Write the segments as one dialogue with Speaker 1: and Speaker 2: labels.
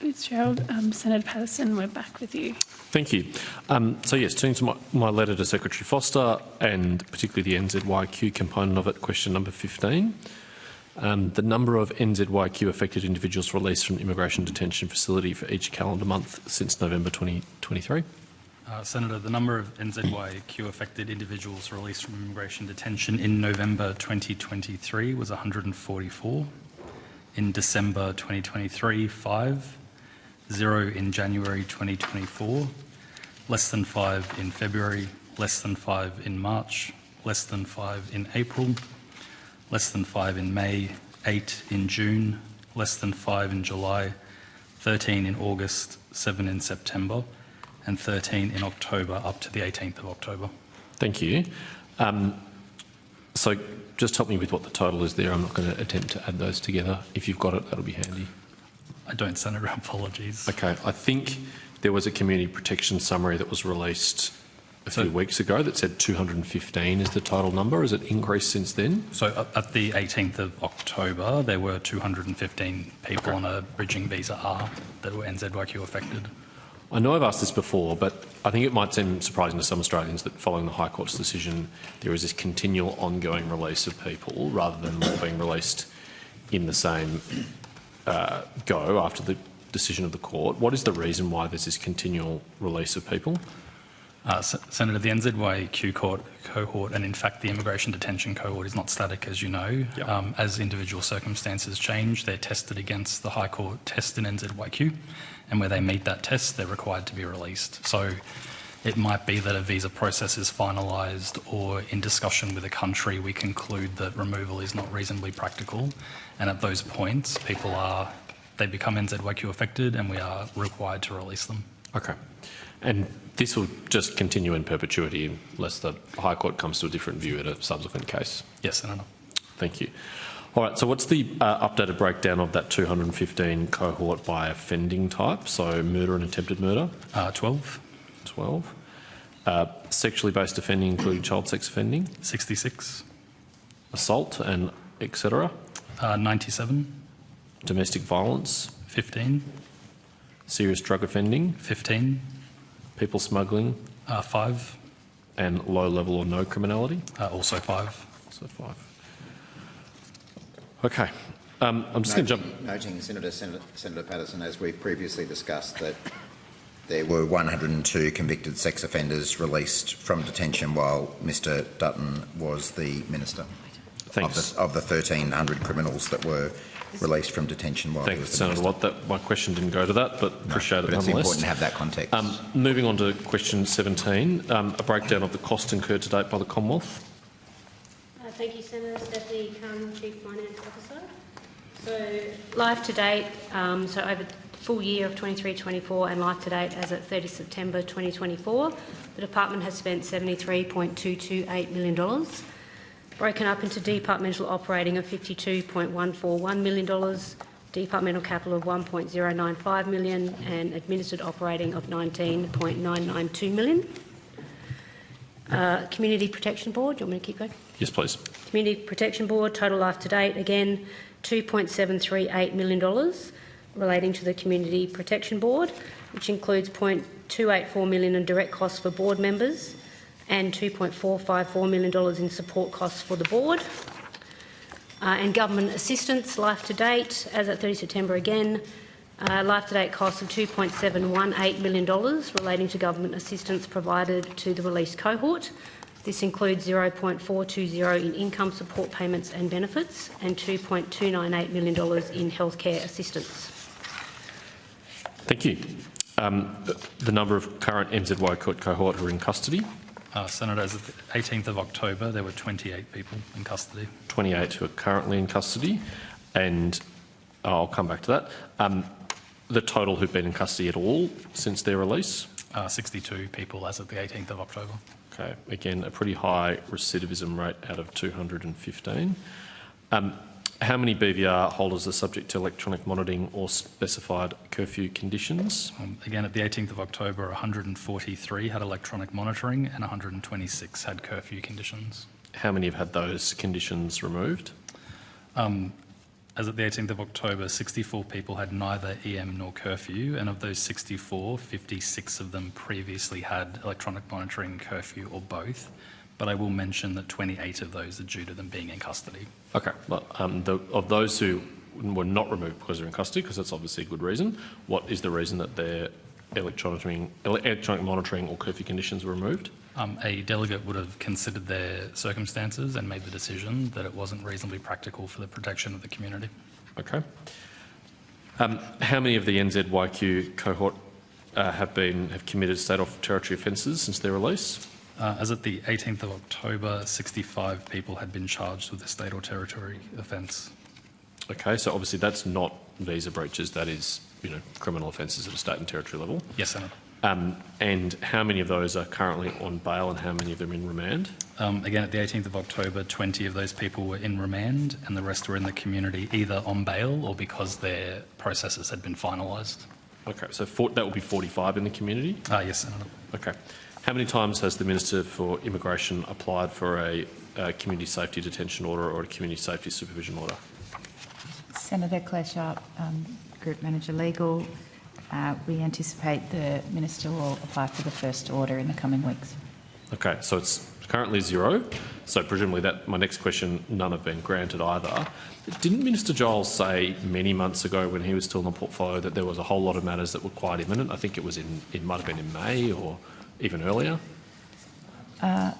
Speaker 1: Fitzgerald. Senator Patterson, we're back with you.
Speaker 2: Thank you. So yes, turning to my letter to Secretary Foster and particularly the NZYQ component of it, question number 15. The number of NZYQ affected individuals released from immigration detention facility for each calendar month since November 2023.
Speaker 3: Senator, the number of NZYQ affected individuals released from immigration detention in November 2023 was 144. In December 2023, 5. 0 in January 2024. Less than 5 in February. Less than 5 in March. Less than 5 in April. Less than 5 in May. 8 in June. Less than 5 in July. 13 in August. 7 in September. And 13 in October, up to the 18th of October.
Speaker 2: Thank you. So just help me with what the total is there. I'm not going to attempt to add those together. If you've got it, that'll be handy.
Speaker 3: I don't, Senator. Apologies.
Speaker 2: Okay. I think there was a community protection summary that was released a few weeks ago that said 215 is the total number. Has it increased since then?
Speaker 3: So at the 18th of October, there were 215 people on a bridging visa R that were NZYQ affected.
Speaker 2: I know I've asked this before, but I think it might seem surprising to some Australians that following the High Court's decision, there is this continual ongoing release of people rather than more being released in the same go after the decision of the court. What is the reason why there's this continual release of people?
Speaker 3: Senator, the NZYQ cohort, and in fact the immigration detention cohort, is not static, as you know.
Speaker 2: Yep.
Speaker 3: As individual circumstances change, they're tested against the High Court test in NZYQ, and where they meet that test, they're required to be released. So it might be that a visa process is finalised, or in discussion with a country we conclude that removal is not reasonably practical, and at those points they become NZYQ affected and we are required to release them.
Speaker 2: Okay. And this will just continue in perpetuity unless the High Court comes to a different view at a subsequent case?
Speaker 3: Yes, Senator.
Speaker 2: Thank you. All right, so what's the updated breakdown of that 215 cohort by offending type? So murder and attempted murder?
Speaker 3: 12.
Speaker 2: 12. Sexually based offending, including child sex offending?
Speaker 3: 66.
Speaker 2: Assault and etc.?
Speaker 3: 97.
Speaker 2: Domestic violence?
Speaker 3: 15.
Speaker 2: Serious drug offending?
Speaker 3: 15.
Speaker 2: People smuggling?
Speaker 3: 5.
Speaker 2: And low level or no criminality?
Speaker 3: Also 5.
Speaker 2: So 5. Okay. I'm just going to jump.
Speaker 4: Noting, Senator Patterson, as we've previously discussed, that there were 102 convicted sex offenders released from detention while Mr Dutton was the Minister.
Speaker 2: Thanks.
Speaker 4: Of the 1,300 criminals that were released from detention while he was the
Speaker 2: Senator
Speaker 4: Minister.
Speaker 2: Watt. My question didn't go to that, but appreciate it nonetheless.
Speaker 4: It's important to have that context.
Speaker 2: Moving on to question 17, a breakdown of the costs incurred to date by the Commonwealth.
Speaker 5: Thank you, Senator. Deputy Chief Finance Officer. So life to date, so over full year of 23-24 and life to date as at 30 September 2024, the department has spent $73.228 million, broken up into departmental operating of $52.141 million, departmental capital of $1.095 million and administered operating of $19.992 million. Community Protection Board, do you want me to keep going?
Speaker 2: Yes, please.
Speaker 5: Community Protection Board, total life to date, again, $2.738 million relating to the Community Protection Board, which includes $0.284 million in direct costs for board members and $2.454 million in support costs for the board. And government assistance, life to date, as at 30 September again, life to date costs of $2.718 million relating to government assistance provided to the released cohort. This includes $0.420 in income support payments and benefits and $2.298 million in healthcare assistance.
Speaker 2: Thank you. The number of current NZYQ cohort who are in custody?
Speaker 3: Senator, as of the 18th of October, there were 28 people in custody.
Speaker 2: 28 who are currently in custody, and I'll come back to that. The total who've been in custody at all since their release?
Speaker 3: 62 people as of the 18th of October.
Speaker 2: Okay, again, a pretty high recidivism rate out of 215. How many BVR holders are subject to electronic monitoring or specified curfew conditions?
Speaker 3: Again, at the 18th of October, 143 had electronic monitoring and 126 had curfew conditions.
Speaker 2: How many have had those conditions removed?
Speaker 3: As at the 18th of October, 64 people had neither EM nor curfew, and of those 64, 56 of them previously had electronic monitoring, curfew, or both. But I will mention that 28 of those are due to them being in custody.
Speaker 2: Okay. Well, of those who were not removed because they're in custody, because that's obviously a good reason, what is the reason that their electronic monitoring or curfew conditions were removed?
Speaker 3: A delegate would have considered their circumstances and made the decision that it wasn't reasonably practical for the protection of the community.
Speaker 2: Okay. How many of the NZYQ cohort have committed state or territory offences since their release?
Speaker 3: As at the 18th of October, 65 people had been charged with a state or territory offence.
Speaker 2: Okay, so obviously that's not visa breaches, that is, criminal offences at a state and territory level.
Speaker 3: Yes, Senator.
Speaker 2: And how many of those are currently on bail and how many of them in remand?
Speaker 3: Again, at the 18th of October, 20 of those people were in remand and the rest were in the community either on bail or because their processes had been finalised.
Speaker 2: Okay, so that will be 45 in the community?
Speaker 3: Yes, Senator.
Speaker 2: Okay. How many times has the Minister for Immigration applied for a community safety detention order or a community safety supervision order?
Speaker 6: Senator Claire Sharp, Group Manager Legal. We anticipate the Minister will apply for the first order in the coming weeks.
Speaker 2: Okay, so it's currently 0. So presumably my next question, none have been granted either. Didn't Minister Giles say many months ago when he was still in the portfolio that there was a whole lot of matters that were quite imminent? I think it might have been in May or even earlier.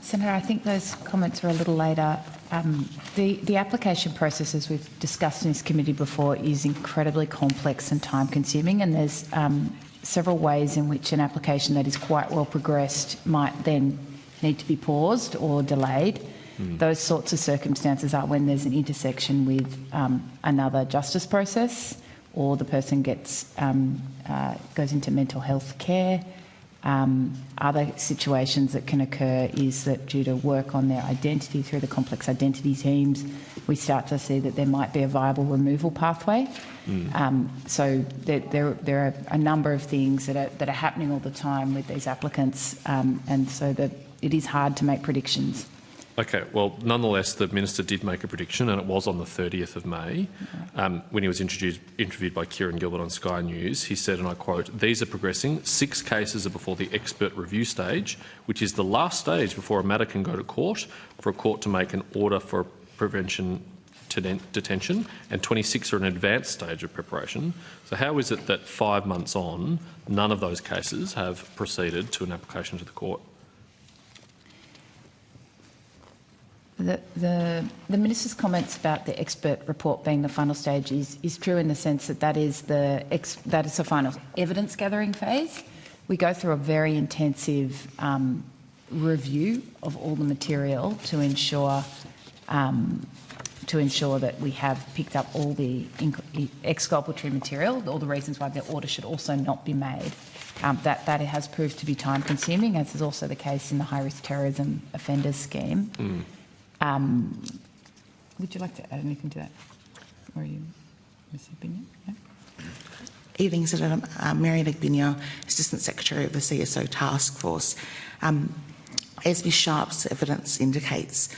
Speaker 6: Senator, I think those comments are a little later. The application process, as we've discussed in this committee before, is incredibly complex and time-consuming, and there's several ways in which an application that is quite well progressed might then need to be paused or delayed. Those sorts of circumstances are when there's an intersection with another justice process, or the person goes into mental health care. Other situations that can occur is that due to work on their identity through the complex identity teams, we start to see that there might be a viable removal pathway. So there are a number of things that are happening all the time with these applicants, and so that it is hard to make predictions.
Speaker 2: Okay, well, nonetheless, the Minister did make a prediction, and it was on the 30th of May. When he was interviewed by Kieran Gilbert on Sky News, he said, and I quote, "These are progressing. 6 cases are before the expert review stage, which is the last stage before a matter can go to court for a court to make an order for prevention to detention, and 26 are an advanced stage of preparation." So how is it that 5 months on, none of those cases have proceeded to an application to the court?
Speaker 6: The Minister's comments about the expert report being the final stage is true in the sense that that is the final evidence gathering phase. We go through a very intensive review of all the material to ensure that we have picked up all the exculpatory material, all the reasons why the order should also not be made. That it has proved to be time consuming, as is also the case in the high risk terrorism offenders scheme. Would you like to add anything to that? Or are you, Ms. Binya? Yeah?
Speaker 7: Evening, Senator. Mary Binya, Assistant Secretary of the CSO Task Force. As Ms Sharp's evidence indicates,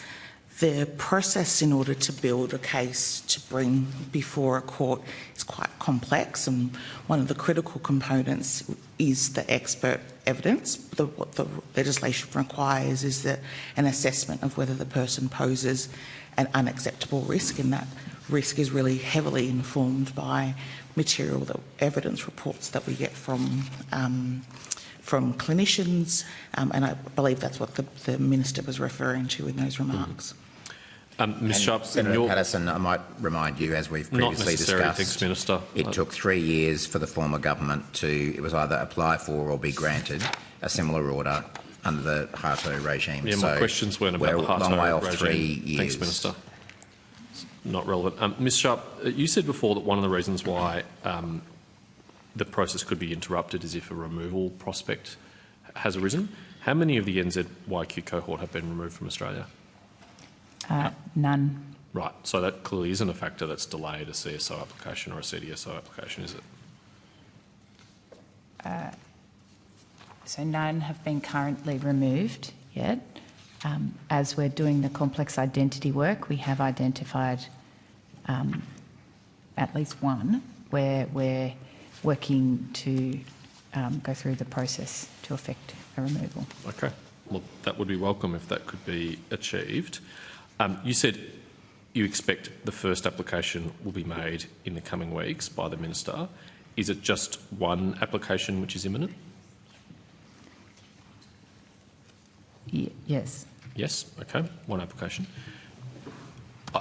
Speaker 7: the process in order to build a case to bring before a court is quite complex, and one of the critical components is the expert evidence. What the legislation requires is that an assessment of whether the person poses an unacceptable risk, and that risk is really heavily informed by material, evidence reports that we get from clinicians, and I believe that's what the Minister was referring to in those remarks.
Speaker 2: Ms Sharp,
Speaker 4: Senator Patterson, I might remind you, as we've previously discussed,
Speaker 2: thanks, Minister.
Speaker 4: It took 3 years for the former government it was either apply for or be granted a similar order under the Hato regime.
Speaker 2: Yeah, my questions weren't about the Hato
Speaker 4: long way off
Speaker 2: regime.
Speaker 4: 3 years.
Speaker 2: Thanks, Minister. It's not relevant. Ms Sharp, you said before that one of the reasons why the process could be interrupted is if a removal prospect has arisen. How many of the NZYQ cohort have been removed from Australia?
Speaker 6: None.
Speaker 2: Right, so that clearly isn't a factor that's delayed a CSO application or a CDSO application, is it?
Speaker 6: So none have been currently removed yet. As we're doing the complex identity work, we have identified at least one where we're working to go through the process to effect a removal.
Speaker 2: Okay. Well, that would be welcome if that could be achieved. You said you expect the first application will be made in the coming weeks by the Minister. Is it just one application which is imminent?
Speaker 6: Yes.
Speaker 2: Yes, okay, one application.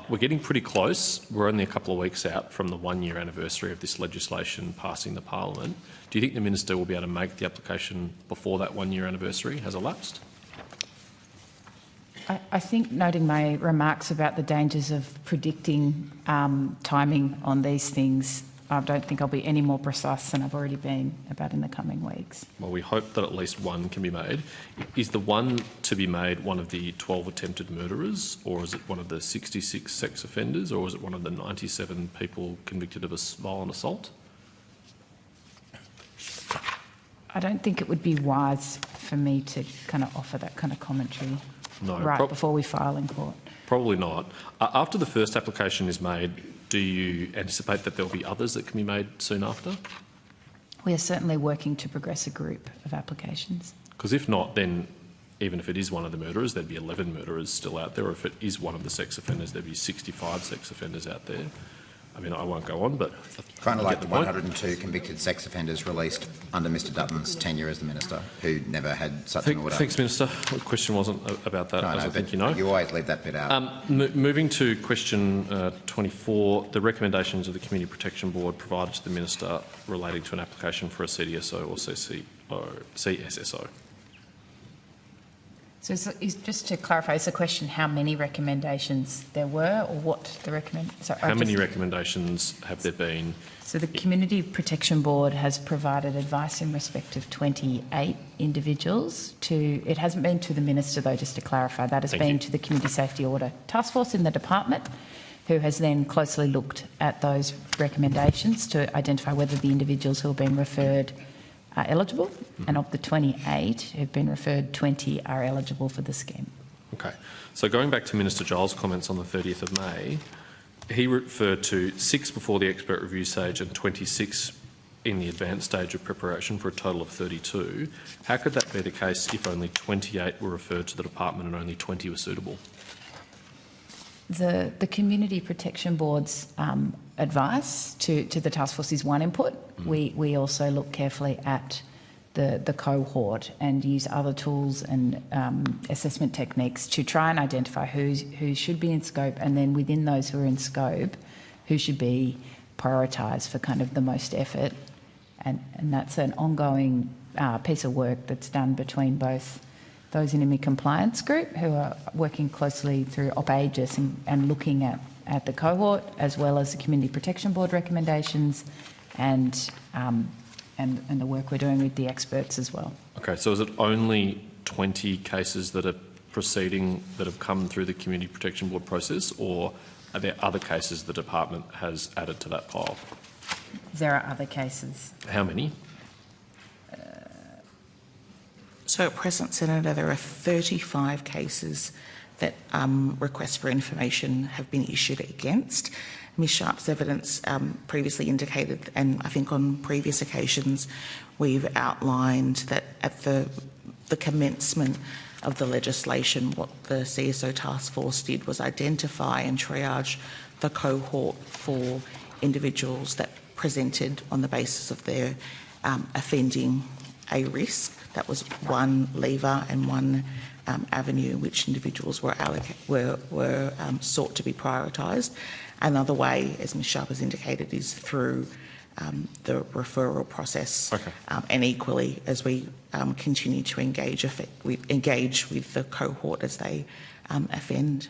Speaker 2: We're getting pretty close. We're only a couple of weeks out from the 1-year anniversary of this legislation passing the Parliament. Do you think the Minister will be able to make the application before that 1-year anniversary has elapsed?
Speaker 6: I think, noting my remarks about the dangers of predicting timing on these things, I don't think I'll be any more precise than I've already been about in the coming weeks.
Speaker 2: Well, we hope that at least one can be made. Is the one to be made one of the 12 attempted murderers, or is it one of the 66 sex offenders, or is it one of the 97 people convicted of a violent assault?
Speaker 6: I don't think it would be wise for me to kind of offer that kind of commentary before we file in court.
Speaker 2: Probably not. After the first application is made, do you anticipate that there will be others that can be made soon after?
Speaker 6: We are certainly working to progress a group of applications.
Speaker 2: Because if not, then even if it is one of the murderers, there'd be 11 murderers still out there. Or if it is one of the sex offenders, there'd be 65 sex offenders out there. I mean, I won't go on, but...
Speaker 4: Kind of like the 102 convicted sex offenders released under Mr Dutton's tenure as the Minister, who never had such an order.
Speaker 2: Thanks, Minister. The question wasn't about that, as I think you know.
Speaker 4: You always leave that bit out.
Speaker 2: Moving to question 24, the recommendations of the Community Protection Board provided to the Minister relating to an application for a CDSO or CSSO.
Speaker 6: So just to clarify, is the question how many recommendations there were, or what the
Speaker 2: How many recommendations have there been?
Speaker 6: So the Community Protection Board has provided advice in respect of 28 individuals it hasn't been to the Minister though, just to clarify, that has been to the Community Safety Order Task Force in the department, who has then closely looked at those recommendations to identify whether the individuals who have been referred are eligible, and of the 28 who've been referred, 20 are eligible for the scheme.
Speaker 2: Okay. So going back to Minister Giles' comments on the 30th of May, he referred to 6 before the expert review stage and 26 in the advanced stage of preparation for a total of 32. How could that be the case if only 28 were referred to the department and only 20 were suitable?
Speaker 6: The Community Protection Board's advice to the task force is one input. We also look carefully at the cohort and use other tools and assessment techniques to try and identify who should be in scope, and then within those who are in scope, who should be prioritised for kind of the most effort. And that's an ongoing piece of work that's done between both those in IMI compliance group who are working closely through Op Aegis and looking at the cohort, as well as the Community Protection Board recommendations and the work we're doing with the experts as well.
Speaker 2: Okay, so is it only 20 cases that are proceeding that have come through the Community Protection Board process, or are there other cases the department has added to that pile?
Speaker 6: There are other cases.
Speaker 2: How many?
Speaker 7: So at present, Senator, there are 35 cases that requests for information have been issued against. Ms Sharp's evidence previously indicated, and I think on previous occasions, we've outlined that at the commencement of the legislation, what the CSO task force did was identify and triage the cohort for individuals that presented on the basis of their offending a risk. That was one lever and one avenue which individuals were sought to be prioritised. Another way, as Ms Sharp has indicated, is through the referral process, and equally as we continue to engage with the cohort as they offend.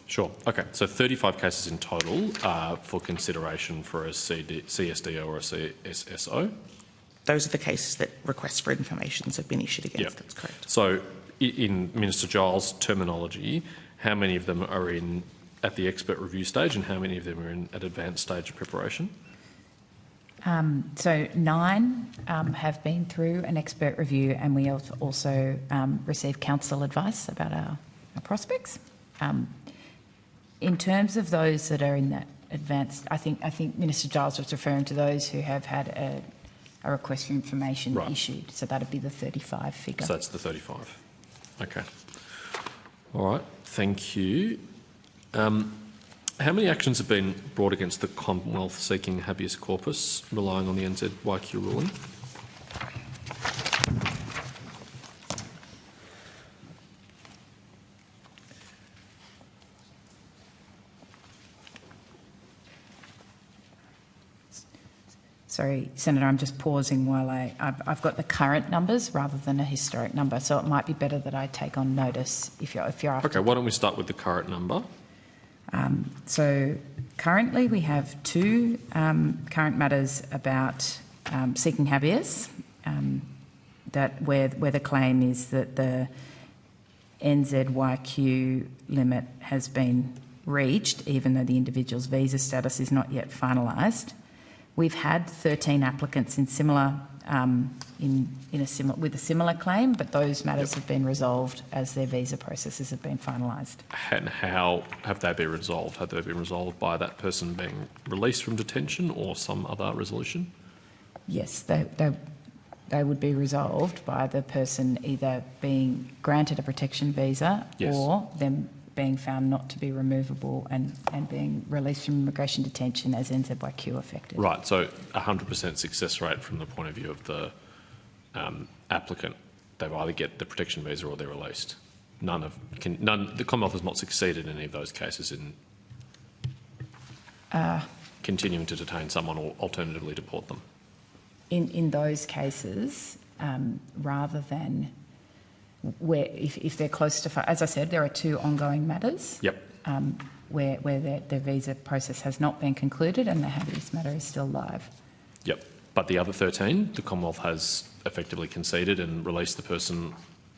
Speaker 2: Sure. Okay. So 35 cases in total for consideration for a CSDO or a CSSO.
Speaker 7: Those are the cases that requests for information have been issued against.
Speaker 2: Yep.
Speaker 7: That's correct.
Speaker 2: So, in Minister Giles' terminology, how many of them are at the expert review stage, and how many of them are at advanced stage of preparation?
Speaker 6: So 9 have been through an expert review, and we also receive counsel advice about our prospects. In terms of those that are in that advanced. I think Minister Giles was referring to those who have had a request for information issued. So that'd be the 35 figure.
Speaker 2: So that's the 35. Okay. All right. Thank you. How many actions have been brought against the Commonwealth seeking habeas corpus, relying on the NZYQ ruling?
Speaker 6: Sorry, Senator, I'm just pausing while I've got the current numbers rather than a historic number, so it might be better that I take on notice if you're after.
Speaker 2: Okay, why don't we start with the current number?
Speaker 6: So currently we have 2 current matters about seeking habeas, where the claim is that the NZYQ limit has been reached, even though the individual's visa status is not yet finalised. We've had 13 applicants in similar, with a similar claim, but those matters have been resolved as their visa processes have been finalised.
Speaker 2: And how have they been resolved? Have they been resolved by that person being released from detention or some other resolution?
Speaker 6: Yes, they would be resolved by the person either being granted a protection visa or them being found not to be removable and being released from immigration detention as NZYQ affected. Right,
Speaker 2: so 100% success rate from the point of view of the applicant. They either get the protection visa or they're released. The Commonwealth has not succeeded in any of those cases in continuing to detain someone or alternatively deport them.
Speaker 6: In those cases, rather than where if they're close to, as I said, there are 2 ongoing matters.
Speaker 2: Yep.
Speaker 6: Where their visa process has not been concluded and the habeas matter is still live.
Speaker 2: Yep. But the other 13, the Commonwealth has effectively conceded and released the person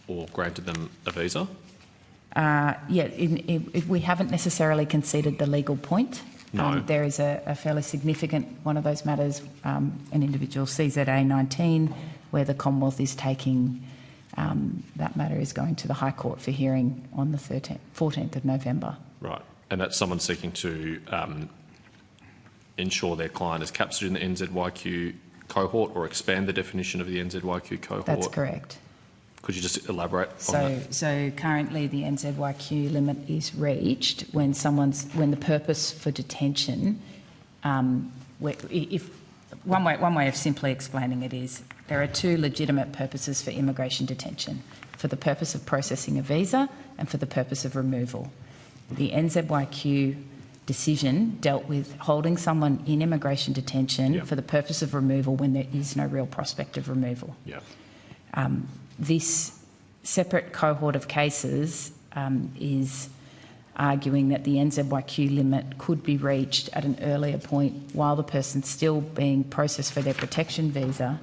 Speaker 2: or granted them a visa? We haven't necessarily conceded the legal point. No.
Speaker 6: There is a fairly significant one of those matters, an individual CZA 19, where the Commonwealth is taking that matter is going to the High Court for hearing on the 14th of November.
Speaker 2: Right. And that's someone seeking to ensure their client is captured in the NZYQ cohort or expand the definition of the NZYQ cohort?
Speaker 6: That's correct.
Speaker 2: Could you just elaborate on that?
Speaker 6: So currently the NZYQ limit is reached when the purpose for detention, one way of simply explaining it is there are 2 legitimate purposes for immigration detention: for the purpose of processing a visa and for the purpose of removal. The NZYQ decision dealt with holding someone in immigration detention for the purpose of removal when there is no real prospect of removal. This separate cohort of cases is arguing that the NZYQ limit could be reached at an earlier point while the person's still being processed for their protection visa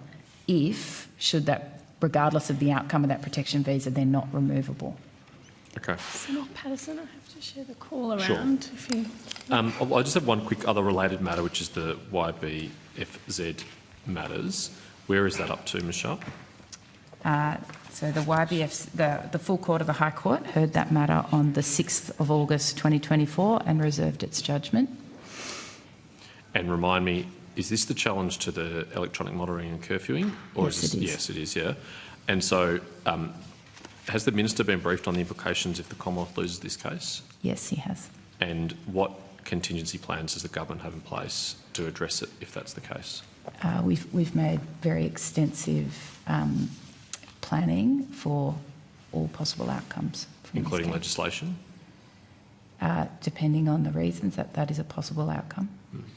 Speaker 6: regardless of the outcome of that protection visa, they're not removable.
Speaker 2: Okay.
Speaker 1: Senator Patterson, I have to share the call around.
Speaker 2: Sure.
Speaker 1: If you...
Speaker 2: I just have one quick other related matter, which is the YBFZ matters. Where is that up to, Ms Sharp?
Speaker 6: So the YBF, the full court of the High Court heard that matter on the 6th of August 2024 and reserved its judgment.
Speaker 2: And remind me, is this the challenge to the electronic monitoring and curfewing? Or
Speaker 6: yes, it is.
Speaker 2: Yes, it is, yeah. And so has the Minister been briefed on the implications if the Commonwealth loses this case?
Speaker 6: Yes, he has.
Speaker 2: And what contingency plans does the government have in place to address it if that's the case?
Speaker 6: We've made very extensive planning for all possible outcomes.
Speaker 2: Including legislation?
Speaker 6: Depending on the reasons, that is a possible outcome.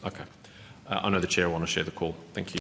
Speaker 2: Okay. I know the Chair will want to share the call. Thank you.